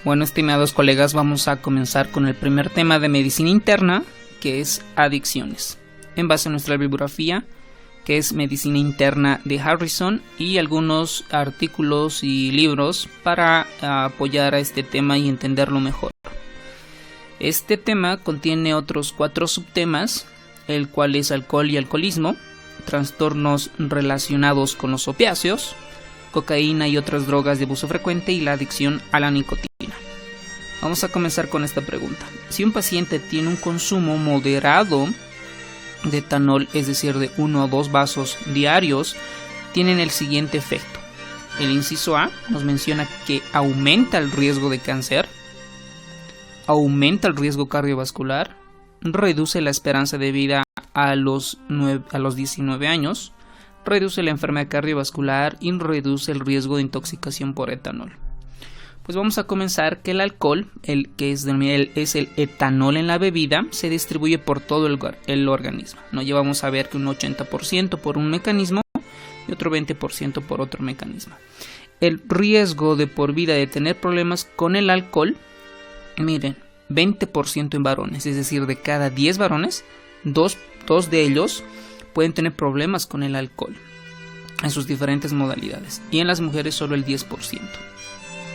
Bueno, estimados colegas, vamos a comenzar con el primer tema de medicina interna, que es adicciones, en base a nuestra bibliografía, que es Medicina Interna de Harrison, y algunos artículos y libros para apoyar a este tema y entenderlo mejor. Este tema contiene otros 4 subtemas, el cual es alcohol y alcoholismo, trastornos relacionados con los opiáceos, cocaína y otras drogas de uso frecuente y la adicción a la nicotina. Vamos a comenzar con esta pregunta. Si un paciente tiene un consumo moderado de etanol, es decir, de 1 o 2 vasos diarios, tienen el siguiente efecto. El inciso A nos menciona que aumenta el riesgo de cáncer, aumenta el riesgo cardiovascular, reduce la esperanza de vida a los 19 años, reduce la enfermedad cardiovascular y reduce el riesgo de intoxicación por etanol. Pues vamos a comenzar que el alcohol, el etanol en la bebida, se distribuye por todo el organismo. No llevamos a ver que un 80% por un mecanismo y otro 20% por otro mecanismo. El riesgo de por vida de tener problemas con el alcohol, miren, 20% en varones, es decir, de cada 10 varones, 2 de ellos pueden tener problemas con el alcohol en sus diferentes modalidades, y en las mujeres solo el 10%.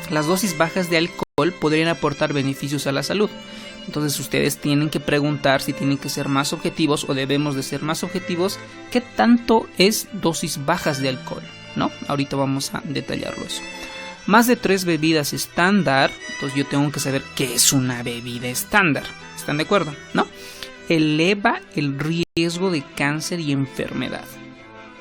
Las dosis bajas de alcohol podrían aportar beneficios a la salud. Entonces ustedes tienen que preguntar si tienen que ser más objetivos o debemos de ser más objetivos. ¿Qué tanto es dosis bajas de alcohol? ¿No? Ahorita vamos a detallarlo eso. Más de 3 bebidas estándar. Entonces yo tengo que saber qué es una bebida estándar. ¿Están de acuerdo? ¿No? Eleva el riesgo de cáncer y enfermedad.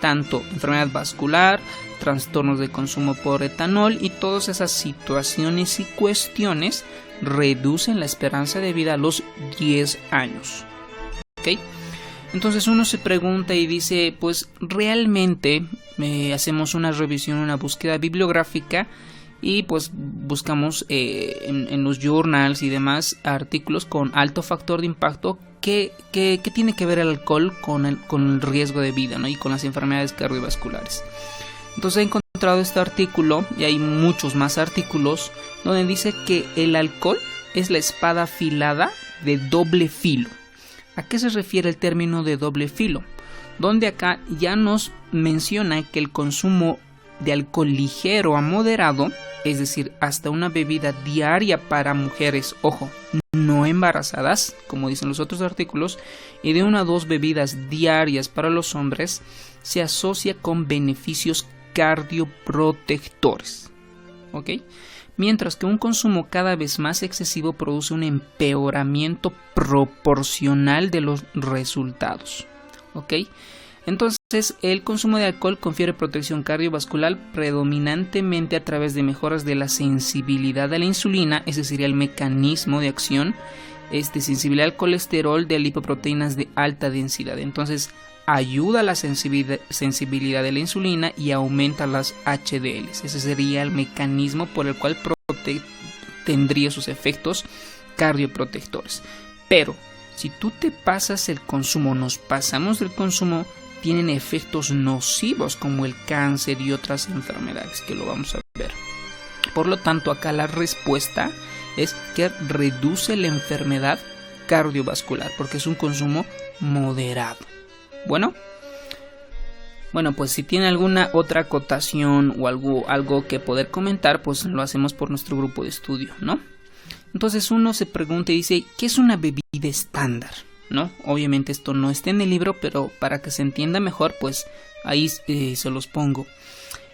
Tanto enfermedad vascular, trastornos de consumo por etanol y todas esas situaciones y cuestiones reducen la esperanza de vida a los 10 años. ¿Ok? Entonces uno se pregunta y dice, pues realmente hacemos una revisión, una búsqueda bibliográfica y pues buscamos en los journals y demás artículos con alto factor de impacto. ¿Qué tiene que ver el alcohol con el riesgo de vida, ¿no? Y con las enfermedades cardiovasculares? Entonces he encontrado este artículo, y hay muchos más artículos, donde dice que el alcohol es la espada afilada de doble filo. ¿A qué se refiere el término de doble filo? Donde acá ya nos menciona que el consumo de alcohol ligero a moderado, es decir, hasta una bebida diaria para mujeres, ojo, no embarazadas, como dicen los otros artículos, y de 1 a 2 bebidas diarias para los hombres, se asocia con beneficios cardioprotectores. ¿Ok? Mientras que un consumo cada vez más excesivo produce un empeoramiento proporcional de los resultados. ¿Ok? Entonces, el consumo de alcohol confiere protección cardiovascular predominantemente a través de mejoras de la sensibilidad a la insulina, ese sería el mecanismo de acción, sensibilidad al colesterol de lipoproteínas de alta densidad. Entonces, ayuda a la sensibilidad de la insulina y aumenta las HDLs. Ese sería el mecanismo por el cual tendría sus efectos cardioprotectores. Pero, si tú te pasas el consumo, nos pasamos del consumo, tienen efectos nocivos como el cáncer y otras enfermedades que lo vamos a ver. Por lo tanto, acá la respuesta es que reduce la enfermedad cardiovascular porque es un consumo moderado. Bueno, pues si tiene alguna otra acotación o algo que poder comentar, pues lo hacemos por nuestro grupo de estudio, ¿no? Entonces uno se pregunta y dice, ¿qué es una bebida estándar? ¿No? Obviamente esto no está en el libro, pero para que se entienda mejor, pues ahí se los pongo.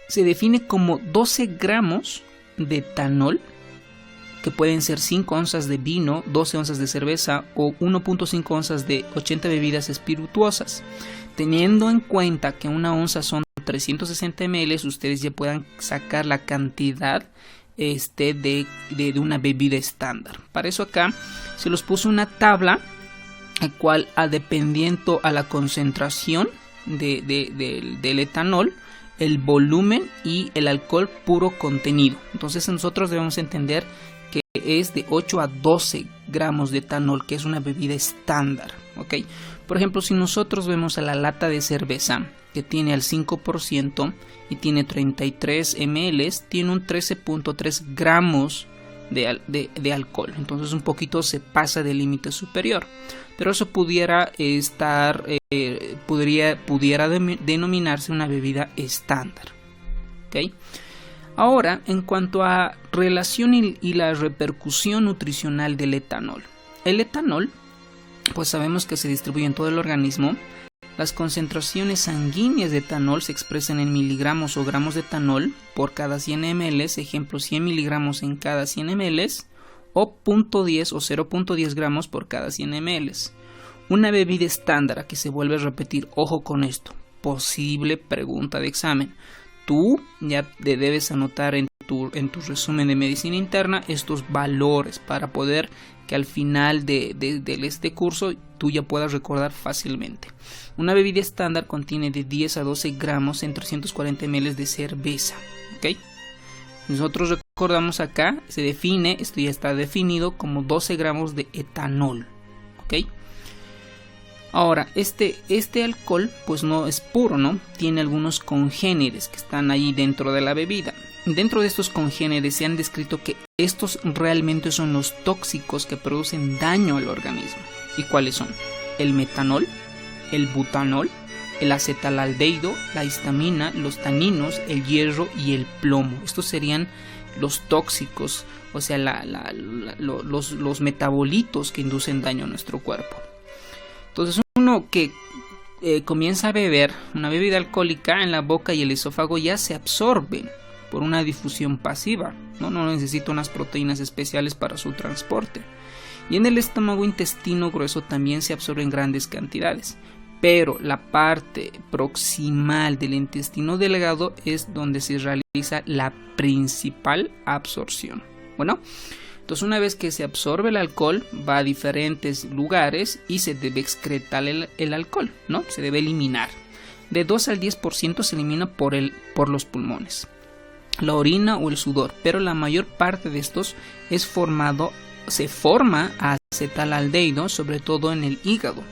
Se define como 12 gramos de etanol, que pueden ser 5 onzas de vino, 12 onzas de cerveza o 1.5 onzas de 80 bebidas espirituosas. Teniendo en cuenta que una onza son 360 ml, ustedes ya puedan sacar la cantidad de una bebida estándar. Para eso acá se los puso una tabla, el cual dependiendo a la concentración del etanol, el volumen y el alcohol puro contenido. Entonces nosotros debemos entender que es de 8 a 12 gramos de etanol, que es una bebida estándar, ¿ok? Por ejemplo, si nosotros vemos a la lata de cerveza, que tiene al 5% y tiene 33 ml, tiene un 13.3 gramos de alcohol. Entonces un poquito se pasa del límite superior, pero eso pudiera denominarse una bebida estándar. ¿Okay? Ahora, en cuanto a relación y la repercusión nutricional del etanol. El etanol, pues sabemos que se distribuye en todo el organismo. Las concentraciones sanguíneas de etanol se expresan en miligramos o gramos de etanol por cada 100 ml, ejemplo 100 miligramos en cada 100 ml, o 0.10 o 0.10 gramos por cada 100 ml. Una bebida estándar, a que se vuelve a repetir, ojo con esto, posible pregunta de examen. Tú ya debes anotar en tu resumen de medicina interna estos valores para poder que al final de este curso tú ya puedas recordar fácilmente. Una bebida estándar contiene de 10 a 12 gramos en 340 ml de cerveza. ¿Okay? Nosotros recordamos acá, esto ya está definido como 12 gramos de etanol. ¿Okay? Ahora, este alcohol pues no es puro, ¿no? Tiene algunos congéneres que están ahí dentro de la bebida. Dentro de estos congéneres se han descrito que estos realmente son los tóxicos que producen daño al organismo. ¿Y cuáles son? El metanol, el butanol, el acetalaldehído, la histamina, los taninos, el hierro y el plomo. Estos serían los tóxicos, o sea, los metabolitos que inducen daño a nuestro cuerpo. Entonces uno que comienza a beber una bebida alcohólica, en la boca y el esófago ya se absorben por una difusión pasiva, no necesita unas proteínas especiales para su transporte. Y en el estómago, intestino grueso también se absorbe en grandes cantidades, pero la parte proximal del intestino delgado es donde se realiza la principal absorción. Bueno, entonces una vez que se absorbe el alcohol, va a diferentes lugares y se debe excretar el alcohol, ¿no? Se debe eliminar. De 2 al 10% se elimina por los pulmones, la orina o el sudor, pero la mayor parte de estos se forma acetalaldehído, sobre todo en el hígado.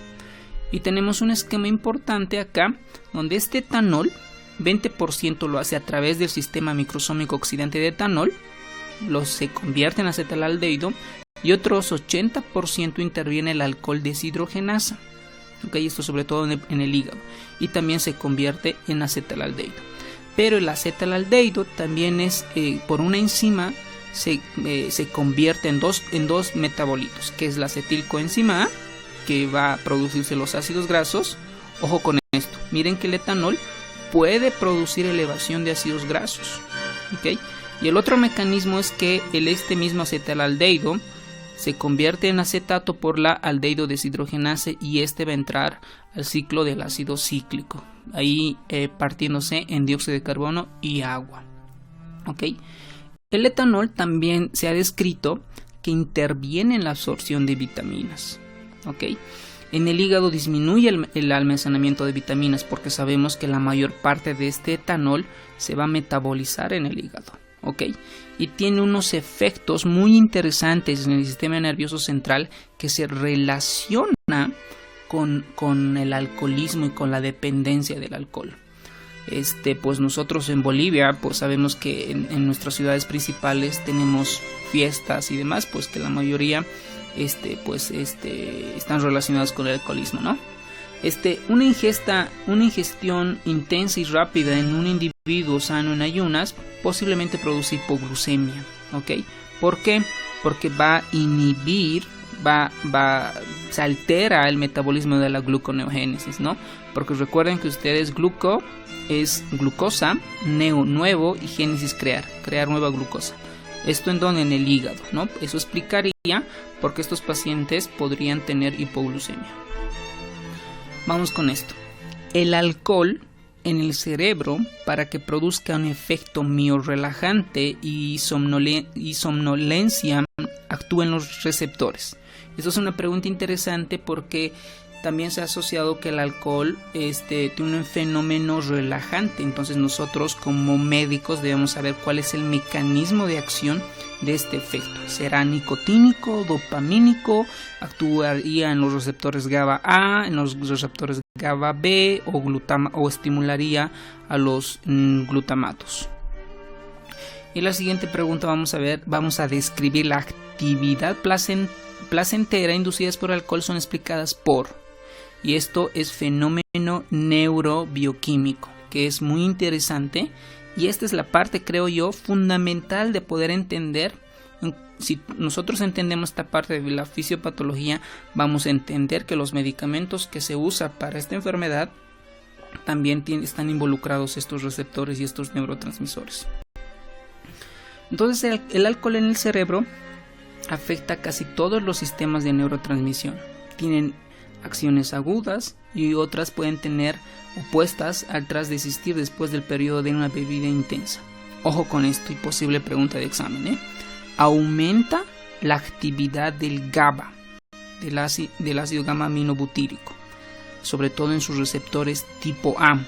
Y tenemos un esquema importante acá, donde este etanol, 20% lo hace a través del sistema microsómico oxidante de etanol, se convierte en acetalaldehído, y otros 80% interviene el alcohol deshidrogenasa. ¿Okay? Esto sobre todo en el hígado, y también se convierte en acetalaldehído. Pero el acetalaldehído también es por una enzima se convierte en dos metabolitos, que es la acetilcoenzima A, que va a producirse los ácidos grasos. Ojo con esto, miren que el etanol puede producir elevación de ácidos grasos. ¿Okay? Y el otro mecanismo es que este mismo acetalaldehído se convierte en acetato por la aldehído deshidrogenasa, y este va a entrar al ciclo del ácido cíclico, ahí partiéndose en dióxido de carbono y agua. ¿Okay? El etanol también se ha descrito que interviene en la absorción de vitaminas. ¿Okay? En el hígado disminuye el almacenamiento de vitaminas, porque sabemos que la mayor parte de este etanol se va a metabolizar en el hígado. ¿Okay? Y tiene unos efectos muy interesantes en el sistema nervioso central que se relaciona con el alcoholismo y con la dependencia del alcohol. Pues nosotros en Bolivia pues sabemos que en nuestras ciudades principales tenemos fiestas y demás, pues que la mayoría están relacionadas con el alcoholismo, ¿no? Una ingestión intensa y rápida en un individuo sano en ayunas posiblemente produce hipoglucemia. ¿Okay? ¿Por qué? Porque va a inhibir, se altera el metabolismo de la gluconeogénesis, ¿no? Porque recuerden que ustedes gluco es glucosa, neo nuevo y génesis crear nueva glucosa. Esto en el hígado, ¿no? Eso explicaría por qué estos pacientes podrían tener hipoglucemia. Vamos con esto. El alcohol en el cerebro, para que produzca un efecto miorrelajante y somnolencia, actúa en los receptores. Esto es una pregunta interesante porque también se ha asociado que el alcohol tiene un fenómeno relajante. Entonces nosotros como médicos debemos saber cuál es el mecanismo de acción de este efecto. ¿Será nicotínico, dopamínico? ¿Actuaría en los receptores GABA A, en los receptores GABA B o estimularía a los glutamatos? Y la siguiente pregunta vamos a describir la actividad placentera inducidas por alcohol son explicadas por. Y esto es fenómeno neurobioquímico, que es muy interesante. Y esta es la parte, creo yo, fundamental de poder entender. Si nosotros entendemos esta parte de la fisiopatología, vamos a entender que los medicamentos que se usan para esta enfermedad también están involucrados estos receptores y estos neurotransmisores. Entonces el alcohol en el cerebro afecta casi todos los sistemas de neurotransmisión. Tienen acciones agudas y otras pueden tener opuestas al tras desistir después del periodo de una bebida intensa. Ojo con esto y posible pregunta de examen. Aumenta la actividad del GABA, del ácido gamma aminobutírico, sobre todo en sus receptores tipo A.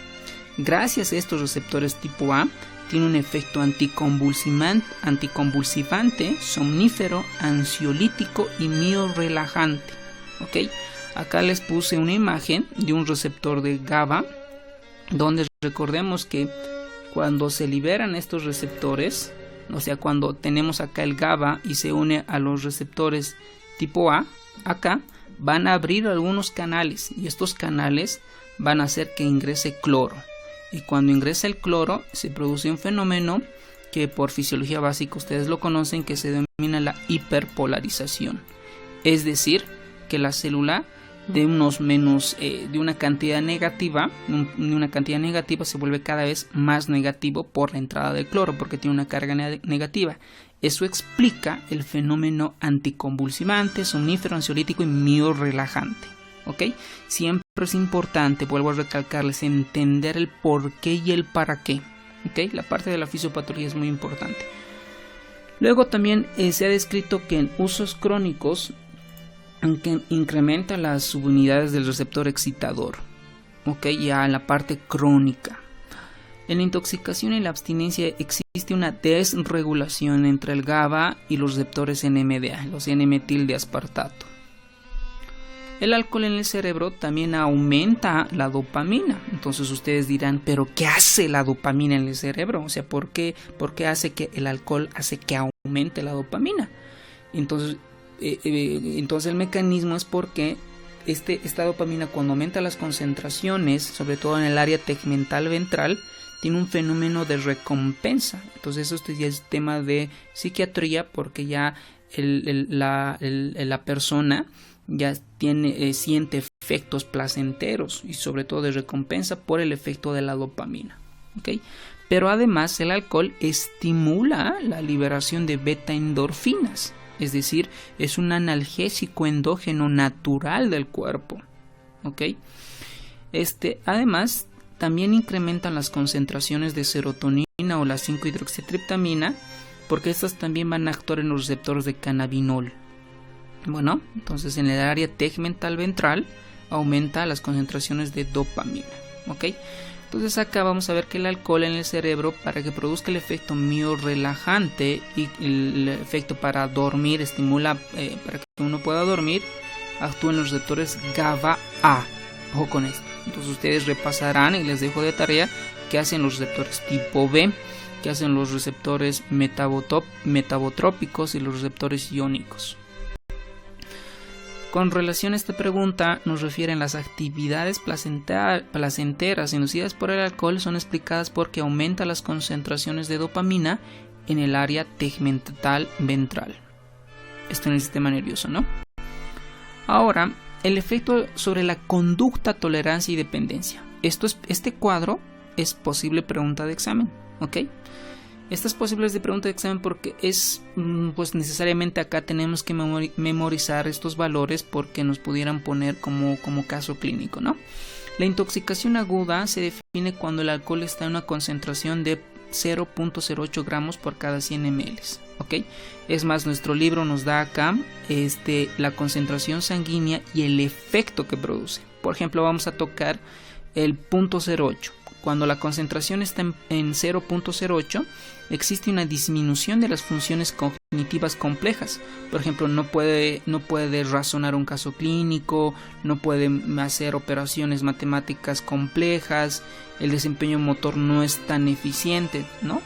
Gracias a estos receptores tipo A, tiene un efecto anticonvulsivante, somnífero, ansiolítico y miorrelajante. ¿Ok? Acá les puse una imagen de un receptor de GABA, donde recordemos que cuando se liberan estos receptores, o sea, cuando tenemos acá el GABA y se une a los receptores tipo A, acá van a abrir algunos canales y estos canales van a hacer que ingrese cloro. Y cuando ingresa el cloro se produce un fenómeno que por fisiología básica ustedes lo conocen, que se denomina la hiperpolarización. Es decir, que la célula de una cantidad negativa se vuelve cada vez más negativo por la entrada del cloro, porque tiene una carga negativa. Eso explica el fenómeno anticonvulsivante, somnífero, ansiolítico y miorrelajante. ¿Ok? Siempre es importante, vuelvo a recalcarles, entender el por qué y el para qué. ¿Ok? La parte de la fisiopatología es muy importante. Luego también se ha descrito que en usos crónicos incrementa las subunidades del receptor excitador. ¿Ok? Ya en la parte crónica. En la intoxicación y la abstinencia existe una desregulación entre el GABA y los receptores NMDA, los N-metil de aspartato. El alcohol en el cerebro también aumenta la dopamina. Entonces ustedes dirán, ¿pero qué hace la dopamina en el cerebro? O sea, ¿por qué hace que el alcohol hace que aumente la dopamina? Entonces el mecanismo es porque esta dopamina, cuando aumenta las concentraciones, sobre todo en el área tegmental ventral, tiene un fenómeno de recompensa. Entonces esto ya es tema de psiquiatría, porque ya la persona ya siente efectos placenteros y sobre todo de recompensa por el efecto de la dopamina. ¿Okay? Pero además el alcohol estimula la liberación de beta-endorfinas, es decir, es un analgésico endógeno natural del cuerpo. ¿Okay? Además también incrementan las concentraciones de serotonina o la 5-hidroxitriptamina, porque estas también van a actuar en los receptores de cannabinol. Bueno, entonces en el área tegmental ventral aumenta las concentraciones de dopamina. ¿Ok? Entonces acá vamos a ver que el alcohol en el cerebro, para que produzca el efecto miorrelajante y el efecto para dormir, estimula para que uno pueda dormir, actúa en los receptores GABA-A. Ojo con esto. Entonces ustedes repasarán y les dejo de tarea qué hacen los receptores tipo B, qué hacen los receptores metabotrópicos y los receptores iónicos. Con relación a esta pregunta, nos refieren las actividades placenteras inducidas por el alcohol son explicadas porque aumenta las concentraciones de dopamina en el área tegmental ventral. Esto en el sistema nervioso, ¿no? Ahora, el efecto sobre la conducta, tolerancia y dependencia. Este cuadro es posible pregunta de examen, ¿ok? Estas posibles de pregunta de examen porque pues necesariamente acá tenemos que memorizar estos valores porque nos pudieran poner como caso clínico, ¿no? La intoxicación aguda se define cuando el alcohol está en una concentración de 0.08 gramos por cada 100 ml, ¿ok? Es más, nuestro libro nos da acá la concentración sanguínea y el efecto que produce. Por ejemplo, vamos a tocar el 0.08. Cuando la concentración está en 0.08, existe una disminución de las funciones cognitivas complejas. Por ejemplo, no puede razonar un caso clínico, no puede hacer operaciones matemáticas complejas, el desempeño motor no es tan eficiente, ¿no?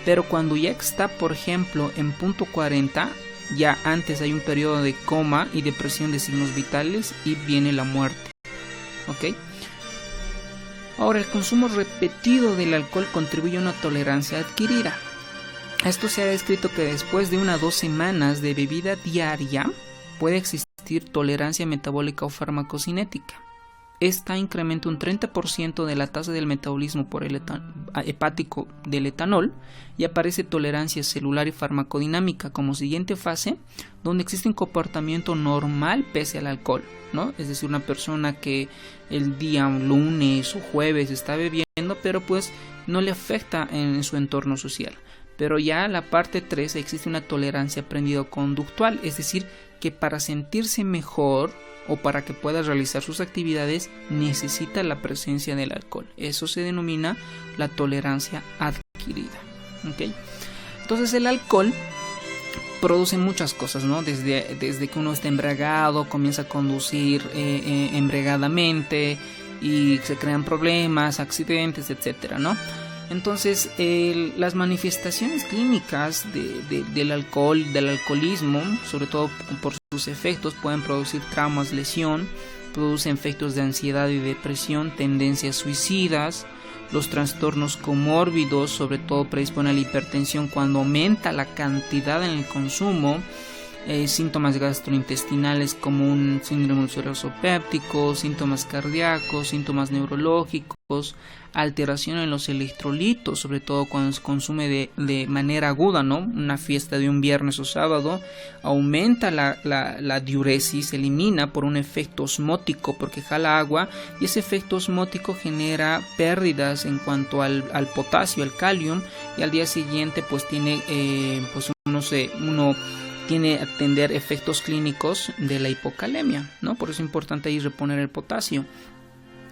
pero cuando ya está, por ejemplo, en punto 40, ya antes hay un periodo de coma y depresión de signos vitales y viene la muerte. ¿Ok? Ahora, el consumo repetido del alcohol contribuye a una tolerancia adquirida. Esto se ha descrito que después de 1 a 2 semanas de bebida diaria puede existir tolerancia metabólica o farmacocinética. Esta incrementa un 30% de la tasa del metabolismo por el hepático del etanol y aparece tolerancia celular y farmacodinámica como siguiente fase, donde existe un comportamiento normal pese al alcohol, ¿no? Es decir, una persona que el día lunes o jueves está bebiendo, pero pues no le afecta en su entorno social. Pero ya la parte 3 existe una tolerancia aprendido-conductual, es decir, que para sentirse mejor o para que pueda realizar sus actividades necesita la presencia del alcohol. Eso se denomina la tolerancia adquirida. ¿Okay? Entonces el alcohol produce muchas cosas, ¿no? Desde que uno está embriagado, comienza a conducir embriagadamente y se crean problemas, accidentes, etcétera, ¿no? Entonces, las manifestaciones clínicas del alcohol, del alcoholismo, sobre todo por sus efectos, pueden producir traumas, lesión, producen efectos de ansiedad y depresión, tendencias suicidas, los trastornos comórbidos, sobre todo predisponen a la hipertensión cuando aumenta la cantidad en el consumo, síntomas gastrointestinales como un síndrome ulceroso péptico, síntomas cardíacos, síntomas neurológicos, alteración en los electrolitos, sobre todo cuando se consume de manera aguda, ¿no? Una fiesta de un viernes o sábado, aumenta la diuresis, se elimina por un efecto osmótico porque jala agua y ese efecto osmótico genera pérdidas en cuanto al potasio, al calium, y al día siguiente pues tiene uno tiene a atender efectos clínicos de la hipocalemia, ¿no? Por eso es importante ahí reponer el potasio.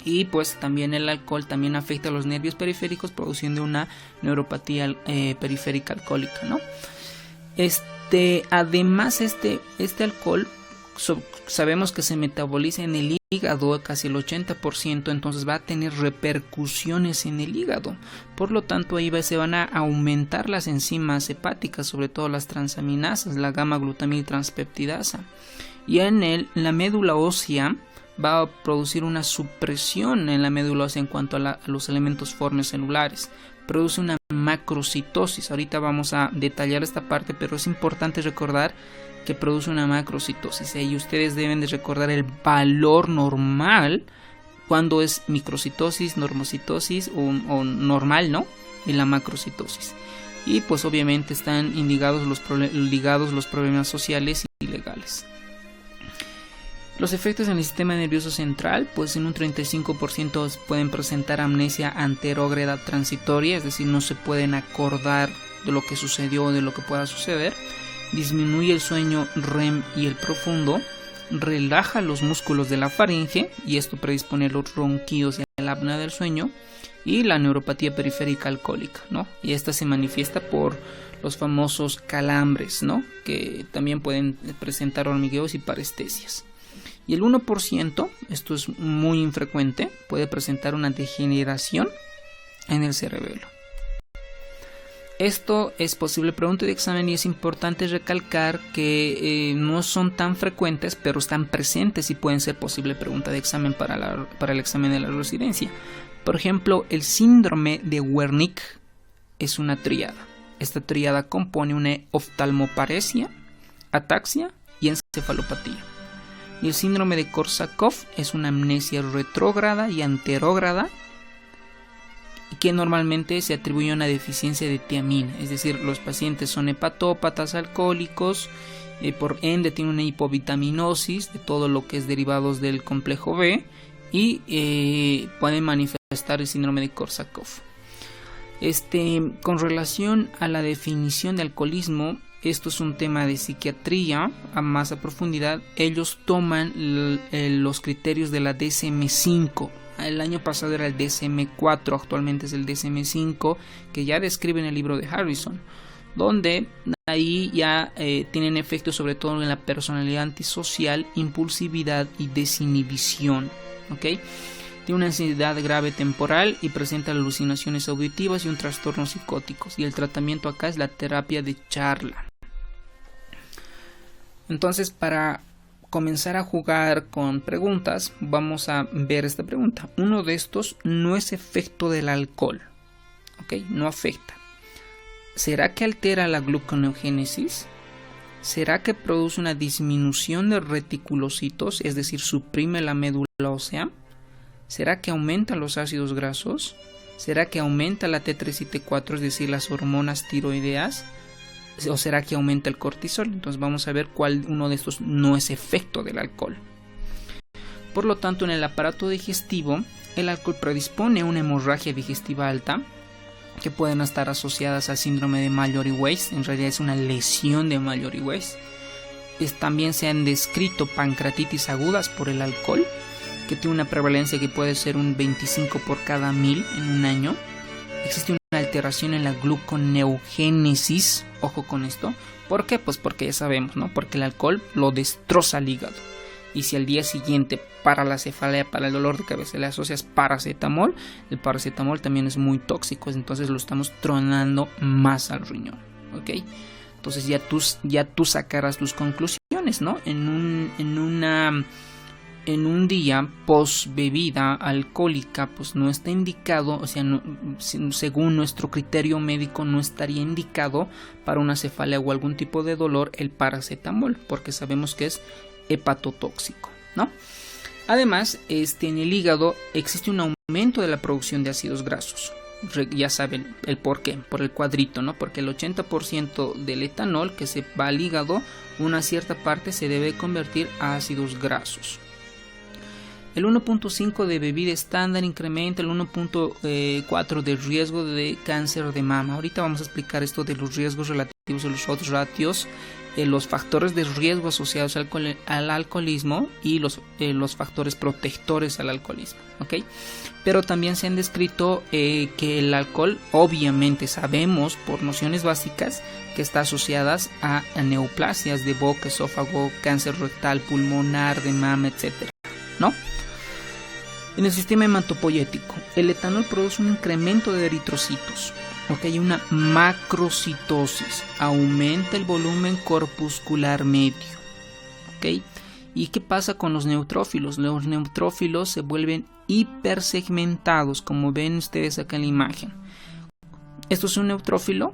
Y pues también el alcohol también afecta a los nervios periféricos produciendo una neuropatía periférica alcohólica, ¿no? Además este alcohol sabemos que se metaboliza en el hígado casi el 80%, entonces va a tener repercusiones en el hígado. Por lo tanto, ahí se van a aumentar las enzimas hepáticas, sobre todo las transaminasas, la gamma-glutamil transpeptidasa. Y en la médula ósea va a producir una supresión en la médula ósea en cuanto a los elementos formes celulares. Produce una macrocitosis. Ahorita vamos a detallar esta parte, pero es importante recordar que produce una macrocitosis. Y ustedes deben de recordar el valor normal cuando es microcitosis, normocitosis o normal, ¿no? Y la macrocitosis. Y pues obviamente están ligados los problemas sociales y legales. Los efectos en el sistema nervioso central, pues en un 35% pueden presentar amnesia anterógrada transitoria, es decir, no se pueden acordar de lo que sucedió o de lo que pueda suceder. Disminuye el sueño REM y el profundo, relaja los músculos de la faringe y esto predispone a los ronquidos y a la apnea del sueño, y la neuropatía periférica alcohólica, ¿no? Y esta se manifiesta por los famosos calambres, ¿no? Que también pueden presentar hormigueos y parestesias. Y el 1%, esto es muy infrecuente, puede presentar una degeneración en el cerebelo. Esto es posible pregunta de examen y es importante recalcar que no son tan frecuentes, pero están presentes y pueden ser posible pregunta de examen para el examen de la residencia. Por ejemplo, el síndrome de Wernicke es una tríada. Esta tríada compone una oftalmoparesia, ataxia y encefalopatía. Y el síndrome de Korsakoff es una amnesia retrógrada y anterógrada que normalmente se atribuye a una deficiencia de tiamina, es decir, los pacientes son hepatópatas alcohólicos, por ende tienen una hipovitaminosis de todo lo que es derivados del complejo B y pueden manifestar el síndrome de Korsakoff. Con relación a la definición de alcoholismo, esto es un tema de psiquiatría a más a profundidad. Ellos toman los criterios de la DSM-5. El año pasado era el DSM-4, actualmente es el DSM-5, que ya describe en el libro de Harrison, donde ahí ya tienen efectos sobre todo en la personalidad antisocial, impulsividad y desinhibición, ¿ok? tiene una ansiedad grave temporal y presenta alucinaciones auditivas y un trastorno psicótico. Y el tratamiento acá es la terapia de charla. Entonces, para comenzar a jugar con preguntas, vamos a ver esta pregunta. Uno de estos no es efecto del alcohol, ¿ok? No afecta. ¿Será que altera la gluconeogénesis? ¿Será que produce una disminución de reticulocitos, es decir, suprime la médula ósea? ¿Será que aumenta los ácidos grasos? ¿Será que aumenta la T3 y T4, es decir, las hormonas tiroideas? ¿O será que aumenta el cortisol? Entonces vamos a ver cuál uno de estos no es efecto del alcohol. Por lo tanto, en el aparato digestivo, el alcohol predispone a una hemorragia digestiva alta, que pueden estar asociadas al síndrome de Mallory-Weiss. En realidad es una lesión de Mallory-Weiss. También se han descrito pancreatitis agudas por el alcohol, que tiene una prevalencia que puede ser un 25 por cada 1000 en un año. Existe una alteración en la gluconeogénesis, ojo con esto. ¿Por qué? Pues porque ya sabemos, ¿no? Porque el alcohol lo destroza al hígado. Y si al día siguiente para la cefalea, para el dolor de cabeza le asocias paracetamol, el paracetamol también es muy tóxico, entonces lo estamos tronando más al riñón, ¿ok? Entonces ya tú sacarás tus conclusiones, ¿no? En un día post bebida alcohólica, pues no está indicado, o sea, no, según nuestro criterio médico no estaría indicado para una cefalea o algún tipo de dolor el paracetamol, porque sabemos que es hepatotóxico, ¿no? Además, en el hígado existe un aumento de la producción de ácidos grasos. Ya saben el por qué, por el cuadrito, ¿no? Porque el 80% del etanol que se va al hígado, una cierta parte se debe convertir a ácidos grasos. El 1.5 de bebida estándar incrementa el 1.4 de riesgo de cáncer de mama. Ahorita vamos a explicar esto de los riesgos relativos a los odds ratios, los factores de riesgo asociados al alcoholismo y los factores protectores al alcoholismo, ¿ok? Pero también se han descrito que el alcohol, obviamente sabemos por nociones básicas, que está asociadas a neoplasias de boca, esófago, cáncer rectal, pulmonar, de mama, etc., ¿no? En el sistema hematopoyético, el etanol produce un incremento de eritrocitos. Ok, hay una macrocitosis, aumenta el volumen corpuscular medio. Ok, ¿y qué pasa con los neutrófilos? Los neutrófilos se vuelven hipersegmentados, como ven ustedes acá en la imagen. Esto es un neutrófilo.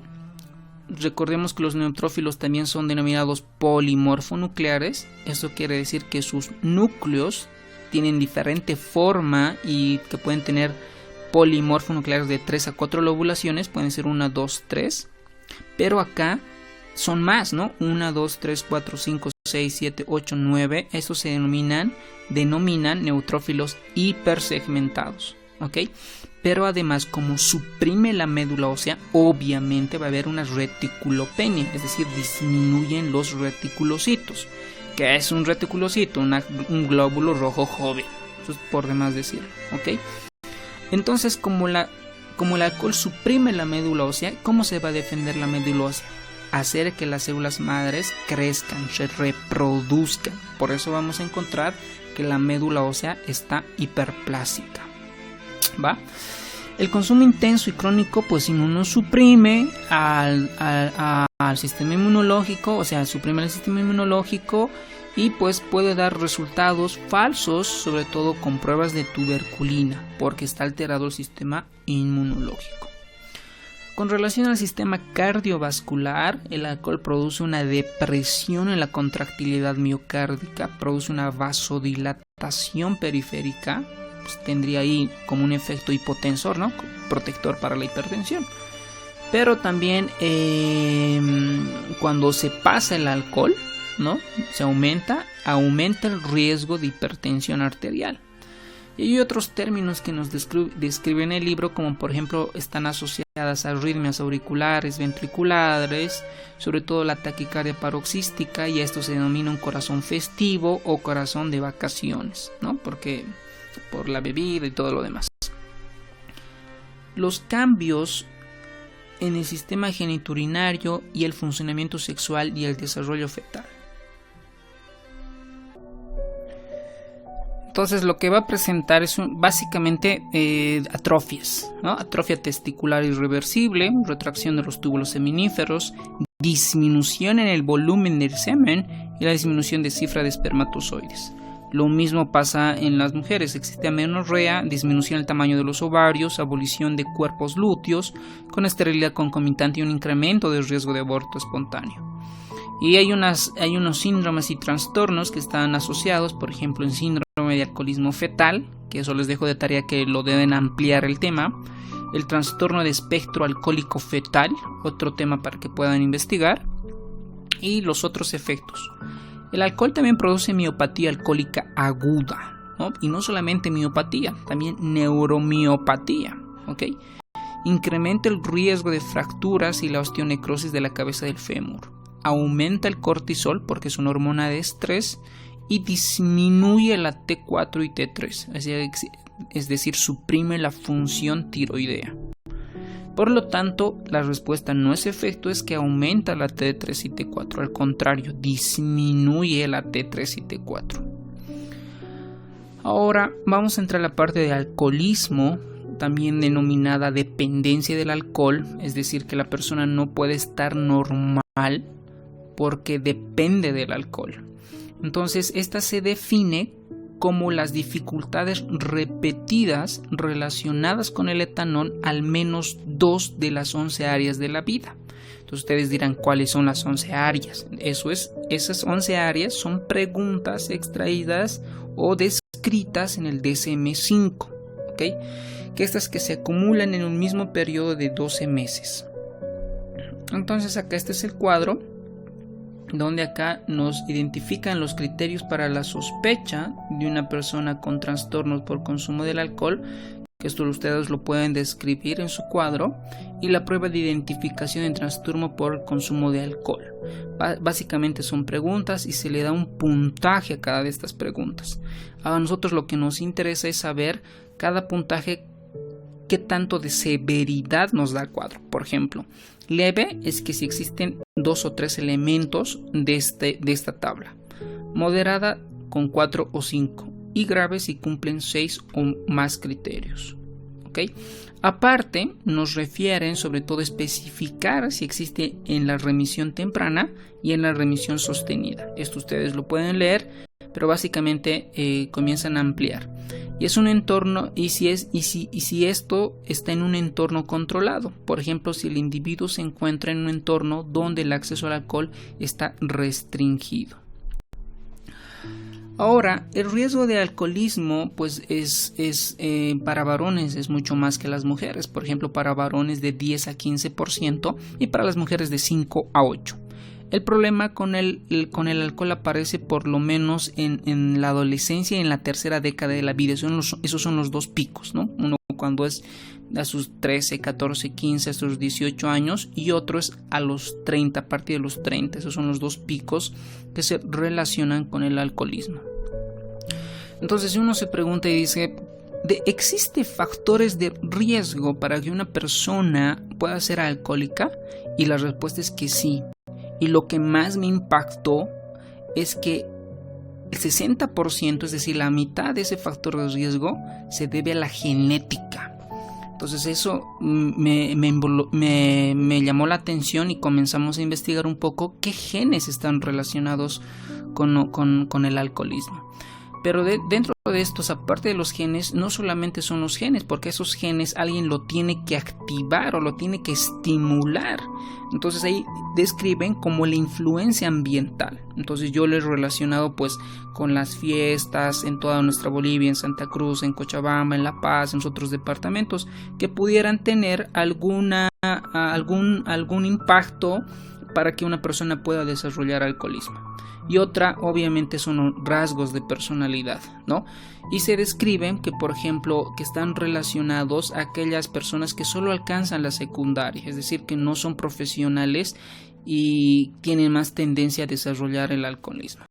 Recordemos que los neutrófilos también son denominados polimorfonucleares. Eso quiere decir que sus núcleos tienen diferente forma y que pueden tener polimorfonucleares de 3 a 4 lobulaciones, pueden ser 1, 2, 3, pero acá son más, ¿no? 1, 2, 3, 4, 5, 6, 7, 8, 9, estos se denominan neutrófilos hipersegmentados, ¿ok? Pero además, como suprime la médula ósea, obviamente va a haber una reticulopenia, es decir, disminuyen los reticulocitos. ¿Qué es un reticulocito? Un glóbulo rojo joven, eso es por demás decirlo, ¿ok? Entonces, como el alcohol suprime la médula ósea, ¿cómo se va a defender la médula ósea? Hacer que las células madres crezcan, se reproduzcan. Por eso vamos a encontrar que la médula ósea está hiperplásica, ¿va? El consumo intenso y crónico, pues inmunosuprime al sistema inmunológico, o sea, suprime el sistema inmunológico y pues puede dar resultados falsos, sobre todo con pruebas de tuberculina, porque está alterado el sistema inmunológico. Con relación al sistema cardiovascular, el alcohol produce una depresión en la contractilidad miocárdica, produce una vasodilatación periférica, pues tendría ahí como un efecto hipotensor, ¿no? Protector para la hipertensión. Pero también cuando se pasa el alcohol, ¿no? Se aumenta el riesgo de hipertensión arterial. Y hay otros términos que nos describen en el libro, como por ejemplo están asociadas a arritmias auriculares, ventriculares, sobre todo la taquicardia paroxística, y esto se denomina un corazón festivo o corazón de vacaciones, ¿no? Porque por la bebida y todo lo demás. Los cambios en el sistema genitourinario y el funcionamiento sexual y el desarrollo fetal. Entonces lo que va a presentar es básicamente atrofias, ¿no? Atrofia testicular irreversible, retracción de los túbulos seminíferos, disminución en el volumen del semen y la disminución de cifra de espermatozoides. Lo mismo pasa en las mujeres, existe amenorrea, disminución del tamaño de los ovarios, abolición de cuerpos lúteos, con esterilidad concomitante y un incremento del riesgo de aborto espontáneo. Y hay unos síndromes y trastornos que están asociados, por ejemplo, el síndrome de alcoholismo fetal, que eso les dejo de tarea que lo deben ampliar el tema, el trastorno de espectro alcohólico fetal, otro tema para que puedan investigar, y los otros efectos. El alcohol también produce miopatía alcohólica aguda, ¿no? Y no solamente miopatía, también neuromiopatía, ¿ok? Incrementa el riesgo de fracturas y la osteonecrosis de la cabeza del fémur. Aumenta el cortisol porque es una hormona de estrés y disminuye la T4 y T3, es decir, suprime la función tiroidea. Por lo tanto, la respuesta no es efecto, es que aumenta la T3 y T4, al contrario, disminuye la T3 y T4. Ahora vamos a entrar a la parte de alcoholismo, también denominada dependencia del alcohol, es decir, que la persona no puede estar normal porque depende del alcohol. Entonces, esta se define como las dificultades repetidas relacionadas con el etanol al menos 2 de las 11 áreas de la vida. Entonces ustedes dirán, ¿cuáles son las 11 áreas? Esas 11 áreas son preguntas extraídas o descritas en el DSM-5, ¿ok? Que estas que se acumulan en un mismo periodo de 12 meses. Entonces acá este es el cuadro donde acá nos identifican los criterios para la sospecha de una persona con trastornos por consumo del alcohol, que esto ustedes lo pueden describir en su cuadro, y la prueba de identificación de trastorno por consumo de alcohol. Básicamente son preguntas y se le da un puntaje a cada de estas preguntas. A nosotros lo que nos interesa es saber cada puntaje qué tanto de severidad nos da el cuadro. Por ejemplo, leve es que si existen 2 o 3 elementos de esta tabla. Moderada con 4 o 5. Y grave si cumplen 6 o más criterios. ¿Okay? Aparte, nos refieren sobre todo a especificar si existe en la remisión temprana y en la remisión sostenida. Esto ustedes lo pueden leer, pero básicamente comienzan a ampliar. Y es un entorno, y si esto está en un entorno controlado. Por ejemplo, si el individuo se encuentra en un entorno donde el acceso al alcohol está restringido. Ahora, el riesgo de alcoholismo pues es para varones es mucho más que las mujeres. Por ejemplo, para varones de 10 a 15% y para las mujeres de 5 a 8%. El problema con el alcohol aparece por lo menos en la adolescencia y en la tercera década de la vida. Esos son los dos picos, ¿no? Uno cuando es a sus 13, 14, 15, hasta los 18 años y otro es a los 30, a partir de los 30. Esos son los dos picos que se relacionan con el alcoholismo. Entonces uno se pregunta y dice, ¿existe factores de riesgo para que una persona pueda ser alcohólica? Y la respuesta es que sí. Y lo que más me impactó es que el 60%, es decir, la mitad de ese factor de riesgo, se debe a la genética. Entonces eso me llamó la atención y comenzamos a investigar un poco qué genes están relacionados con el alcoholismo. Pero dentro de estos, aparte de los genes, no solamente son los genes, porque esos genes alguien lo tiene que activar o lo tiene que estimular. Entonces ahí describen como la influencia ambiental. Entonces yo lo he relacionado pues con las fiestas en toda nuestra Bolivia, en Santa Cruz, en Cochabamba, en La Paz, en los otros departamentos, que pudieran tener algún impacto para que una persona pueda desarrollar alcoholismo. Y otra, obviamente, son rasgos de personalidad, ¿no? Y se describen que, por ejemplo, que están relacionados a aquellas personas que solo alcanzan la secundaria, es decir, que no son profesionales y tienen más tendencia a desarrollar el alcoholismo.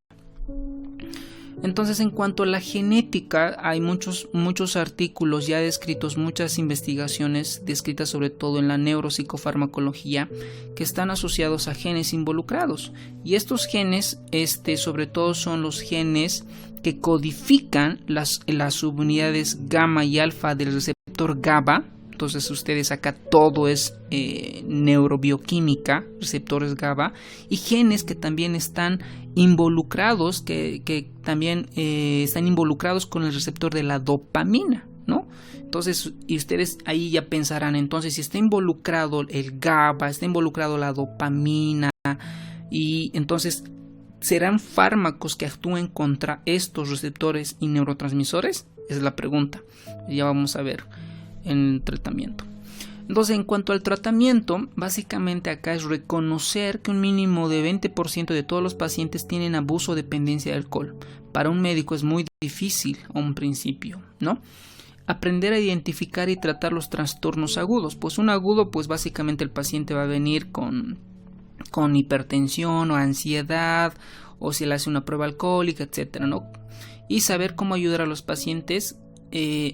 Entonces, en cuanto a la genética, hay muchos artículos ya descritos, muchas investigaciones descritas sobre todo en la neuropsicofarmacología que están asociados a genes involucrados. Y estos genes, sobre todo son los genes que codifican las subunidades gamma y alfa del receptor GABA. Entonces ustedes acá todo es neurobioquímica, receptores GABA, y genes que también están involucrados, que también están involucrados con el receptor de la dopamina, ¿no? Entonces, y ustedes ahí ya pensarán, entonces si está involucrado el GABA, está involucrado la dopamina, y entonces ¿serán fármacos que actúen contra estos receptores y neurotransmisores? Esa es la pregunta. Ya vamos a ver en el tratamiento. Entonces, en cuanto al tratamiento, básicamente acá es reconocer que un mínimo de 20% de todos los pacientes tienen abuso o dependencia de alcohol. Para un médico es muy difícil a un principio, ¿no? Aprender a identificar y tratar los trastornos agudos. Pues un agudo, pues básicamente el paciente va a venir con hipertensión o ansiedad, o si le hace una prueba alcohólica, etcétera, ¿no? Y saber cómo ayudar a los pacientes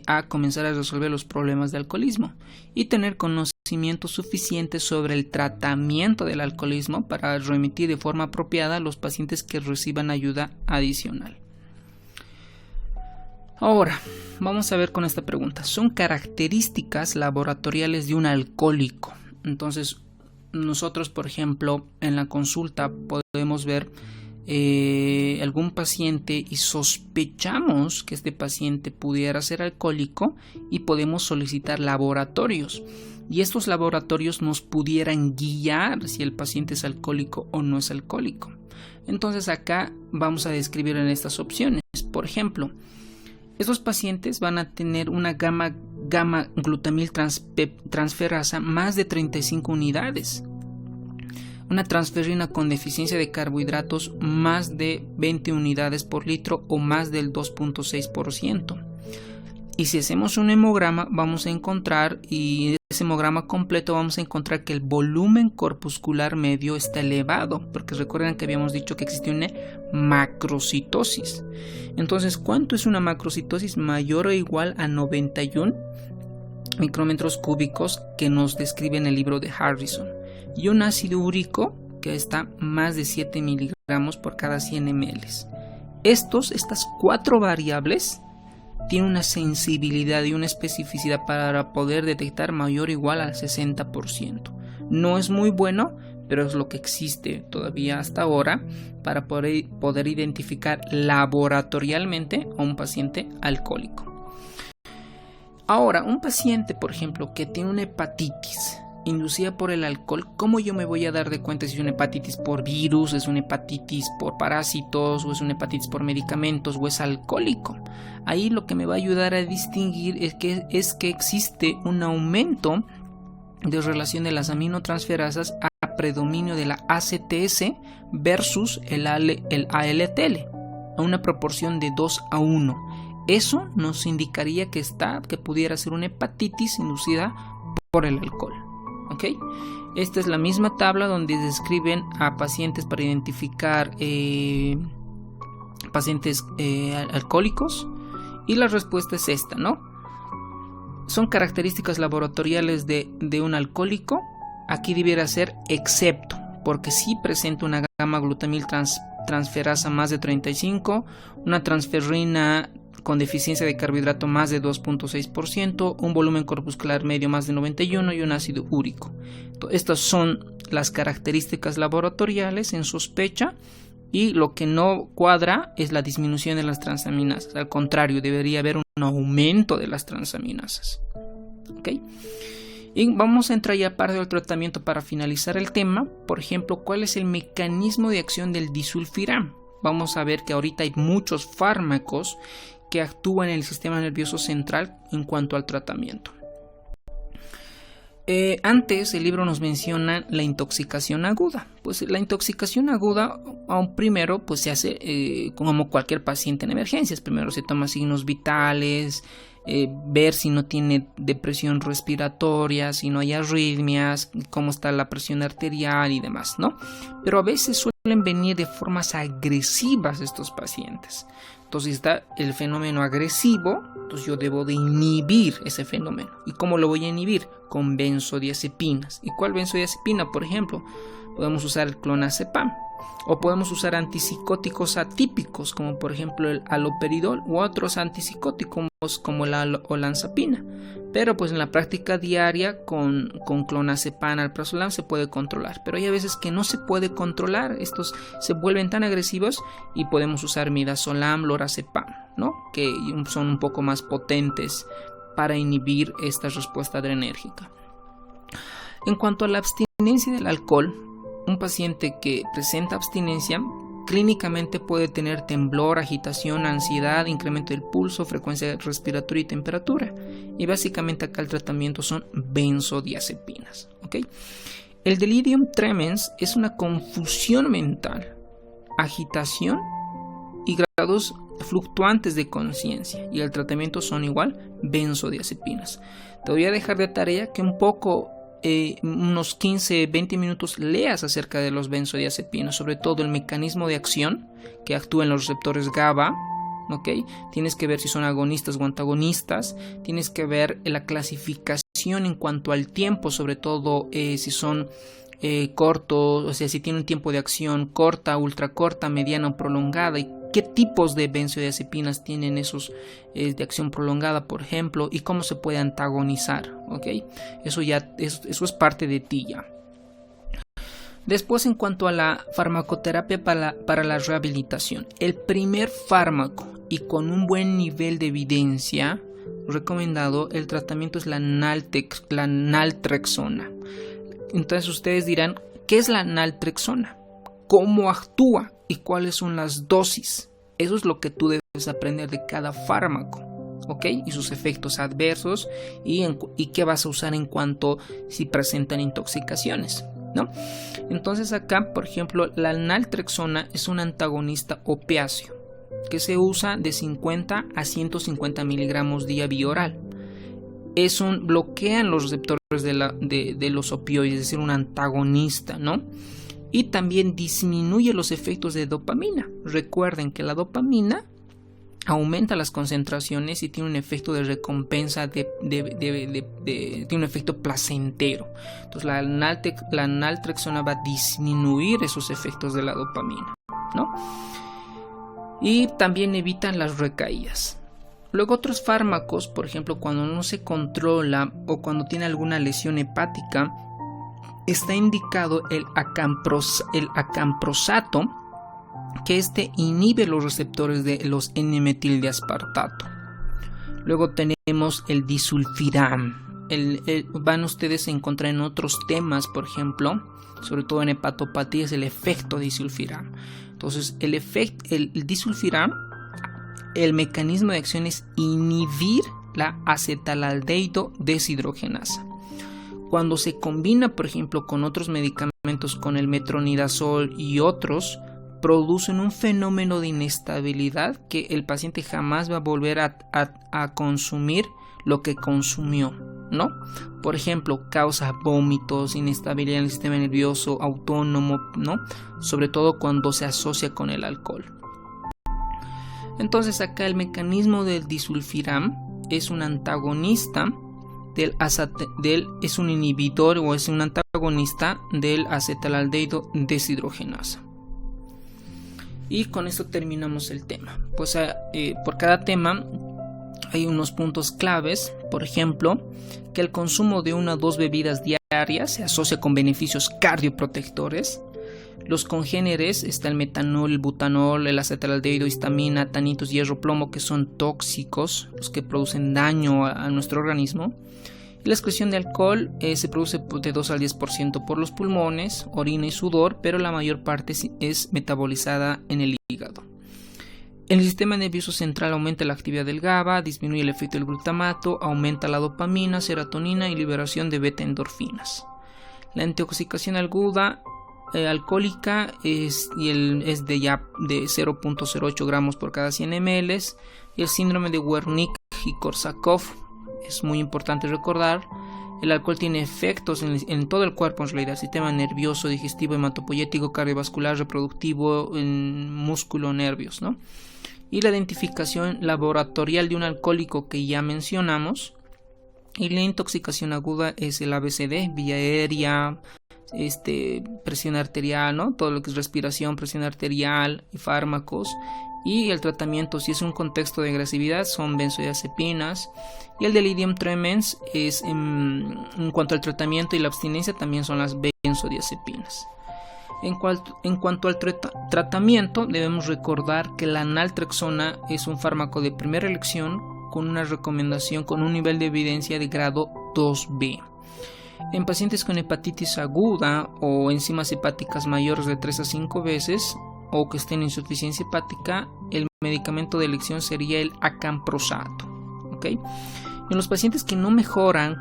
a comenzar a resolver los problemas de alcoholismo y tener conocimiento suficiente sobre el tratamiento del alcoholismo para remitir de forma apropiada a los pacientes que reciban ayuda adicional. Ahora, vamos a ver con esta pregunta. ¿Son características laboratoriales de un alcohólico? Entonces, nosotros, por ejemplo, en la consulta podemos ver algún paciente y sospechamos que este paciente pudiera ser alcohólico y podemos solicitar laboratorios, y estos laboratorios nos pudieran guiar si el paciente es alcohólico o no es alcohólico. Entonces acá vamos a describir en estas opciones. Por ejemplo, estos pacientes van a tener una gamma glutamil transferasa más de 35 unidades, una transferrina con deficiencia de carbohidratos más de 20 unidades por litro o más del 2.6%. Y si hacemos un hemograma vamos a encontrar, y en ese hemograma completo vamos a encontrar que el volumen corpuscular medio está elevado, porque recuerden que habíamos dicho que existe una macrocitosis. Entonces, ¿cuánto es una macrocitosis? Mayor o igual a 91 micrómetros cúbicos que nos describe en el libro de Harrison, y un ácido úrico que está más de 7 miligramos por cada 100 ml. Estas 4 variables tienen una sensibilidad y una especificidad para poder detectar mayor o igual al 60%. No es muy bueno, pero es lo que existe todavía hasta ahora para poder identificar laboratorialmente a un paciente alcohólico. Ahora, un paciente, por ejemplo, que tiene una hepatitis inducida por el alcohol, ¿cómo yo me voy a dar de cuenta si es una hepatitis por virus, es una hepatitis por parásitos, o es una hepatitis por medicamentos, o es alcohólico? Ahí lo que me va a ayudar a distinguir es que existe un aumento de relación de las aminotransferasas a predominio de la ACTS versus el ALTL, a una proporción de 2:1. Eso nos indicaría que pudiera ser una hepatitis inducida por el alcohol. ¿Okay? Esta es la misma tabla donde describen a pacientes para identificar pacientes alcohólicos, y la respuesta es esta, ¿no? Son características laboratoriales de un alcohólico. Aquí debiera ser excepto, porque sí presenta una gamma glutamil transferasa más de 35, una transferrina con deficiencia de carbohidrato más de 2.6%, un volumen corpuscular medio más de 91 y un ácido úrico. Estas son las características laboratoriales en sospecha, y lo que no cuadra es la disminución de las transaminasas. Al contrario, debería haber un aumento de las transaminasas. ¿Okay? Y vamos a entrar ya parte del tratamiento para finalizar el tema. Por ejemplo, ¿cuál es el mecanismo de acción del disulfiram? Vamos a ver que ahorita hay muchos fármacos que actúan en el sistema nervioso central en cuanto al tratamiento. Antes el libro nos menciona la intoxicación aguda. Pues la intoxicación aguda, primero pues se hace como cualquier paciente en emergencias. Primero se toma signos vitales, ver si no tiene depresión respiratoria, si no hay arritmias, cómo está la presión arterial y demás, ¿no? Pero a veces suelen venir de formas agresivas estos pacientes. Entonces está el fenómeno agresivo, entonces yo debo de inhibir ese fenómeno. ¿Y cómo lo voy a inhibir? Con benzodiazepinas. ¿Y cuál benzodiazepina? Por ejemplo, podemos usar el clonazepam. O podemos usar antipsicóticos atípicos, como por ejemplo el haloperidol, u otros antipsicóticos como la olanzapina. Pero pues en la práctica diaria con clonazepam, alprazolam se puede controlar. Pero hay a veces que no se puede controlar. Estos se vuelven tan agresivos y podemos usar midazolam, lorazepam, ¿no? Que son un poco más potentes para inhibir esta respuesta adrenérgica. En cuanto a la abstinencia del alcohol, un paciente que presenta abstinencia clínicamente puede tener temblor, agitación, ansiedad, incremento del pulso, frecuencia respiratoria y temperatura. Y básicamente acá el tratamiento son benzodiazepinas, ¿ok? El delirium tremens es una confusión mental, agitación y grados fluctuantes de conciencia. Y el tratamiento son igual benzodiazepinas. Te voy a dejar de tarea que unos 15-20 minutos leas acerca de los benzodiazepinas, sobre todo el mecanismo de acción que actúa en los receptores GABA, ¿ok? Tienes que ver si son agonistas o antagonistas, tienes que ver la clasificación en cuanto al tiempo, sobre todo si son cortos, o sea, si tienen un tiempo de acción corta, ultracorta, mediana o prolongada, y qué tipos de benzodiazepinas tienen esos de acción prolongada, por ejemplo, y cómo se puede antagonizar, ¿ok? Eso es parte de ti ya. Después, en cuanto a la farmacoterapia para la rehabilitación, el primer fármaco y con un buen nivel de evidencia recomendado, el tratamiento es la naltrexona. Entonces ustedes dirán, ¿qué es la naltrexona? ¿Cómo actúa? ¿Y cuáles son las dosis? Eso es lo que tú debes aprender de cada fármaco, ¿ok? Y sus efectos adversos y qué vas a usar en cuanto si presentan intoxicaciones, ¿no? Entonces acá, por ejemplo, la naltrexona es un antagonista opiáceo que se usa de 50 a 150 miligramos día bioral. Bloquean los receptores de los opioides, es decir, un antagonista, ¿no? Y también disminuye los efectos de dopamina. Recuerden que la dopamina aumenta las concentraciones y tiene un efecto de recompensa, tiene un efecto placentero. Entonces la naltrexona va a disminuir esos efectos de la dopamina, ¿no? Y también evitan las recaídas. Luego otros fármacos, por ejemplo, cuando no se controla o cuando tiene alguna lesión hepática, está indicado el acamprosato, que inhibe los receptores de los N-metildeaspartato. Luego tenemos el disulfiram. Van ustedes a encontrar en otros temas, por ejemplo, sobre todo en hepatopatías, el efecto disulfiram. Entonces, el disulfiram, el mecanismo de acción es inhibir la acetalaldehído deshidrogenasa. Cuando se combina, por ejemplo, con otros medicamentos, con el metronidazol y otros, producen un fenómeno de inestabilidad que el paciente jamás va a volver a consumir lo que consumió, ¿no? Por ejemplo, causa vómitos, inestabilidad en el sistema nervioso autónomo, ¿no? Sobre todo cuando se asocia con el alcohol. Entonces acá el mecanismo del disulfiram es un antagonista es un inhibidor o es un antagonista del acetalaldehído deshidrogenasa. Y con esto terminamos el tema. Pues por cada tema hay unos puntos claves. Por ejemplo, que el consumo de 1 o 2 bebidas diarias se asocia con beneficios cardioprotectores. Los congéneres está el metanol, el butanol, el acetalaldehído, histamina, tanitos, hierro, plomo, que son tóxicos, los que producen daño a nuestro organismo. La excreción de alcohol se produce de 2 al 10% por los pulmones, orina y sudor, pero la mayor parte es metabolizada en el hígado. El sistema nervioso central aumenta la actividad del GABA, disminuye el efecto del glutamato, aumenta la dopamina, serotonina y liberación de beta-endorfinas. La intoxicación aguda alcohólica es de 0.08 gramos por cada 100 ml y el síndrome de Wernicke Korsakoff. Es muy importante recordar, el alcohol tiene efectos en todo el cuerpo, en realidad, sistema nervioso, digestivo, hematopoyético, cardiovascular, reproductivo, en músculo, nervios, ¿no? Y la identificación laboratorial de un alcohólico que ya mencionamos. Y la intoxicación aguda es el ABCD, vía aérea, presión arterial, ¿no? Todo lo que es respiración, presión arterial y fármacos. Y el tratamiento, si es un contexto de agresividad, son benzodiazepinas. Y el delirium tremens es, en cuanto al tratamiento y la abstinencia, también son las benzodiazepinas. En cuanto al tratamiento, debemos recordar que la naltrexona es un fármaco de primera elección con una recomendación con un nivel de evidencia de grado 2B. En pacientes con hepatitis aguda o enzimas hepáticas mayores de 3 a 5 veces o que estén en insuficiencia hepática, el medicamento de elección sería el acamprosato. ¿Okay? En los pacientes que no mejoran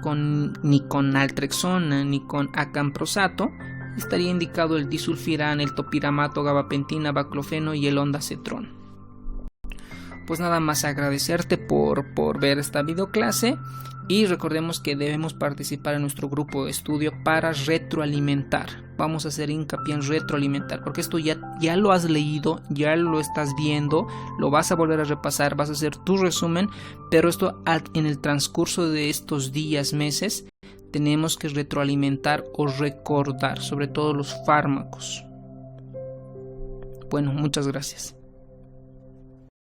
ni con naltrexona ni con acamprosato, estaría indicado el disulfiram, el topiramato, gabapentina, baclofeno y el ondansetron. Pues nada más agradecerte por ver esta videoclase y recordemos que debemos participar en nuestro grupo de estudio para retroalimentar. Vamos a hacer hincapié en retroalimentar porque esto ya lo has leído, ya lo estás viendo, lo vas a volver a repasar, vas a hacer tu resumen, pero esto en el transcurso de estos días, meses, tenemos que retroalimentar o recordar, sobre todo los fármacos. Bueno, muchas gracias.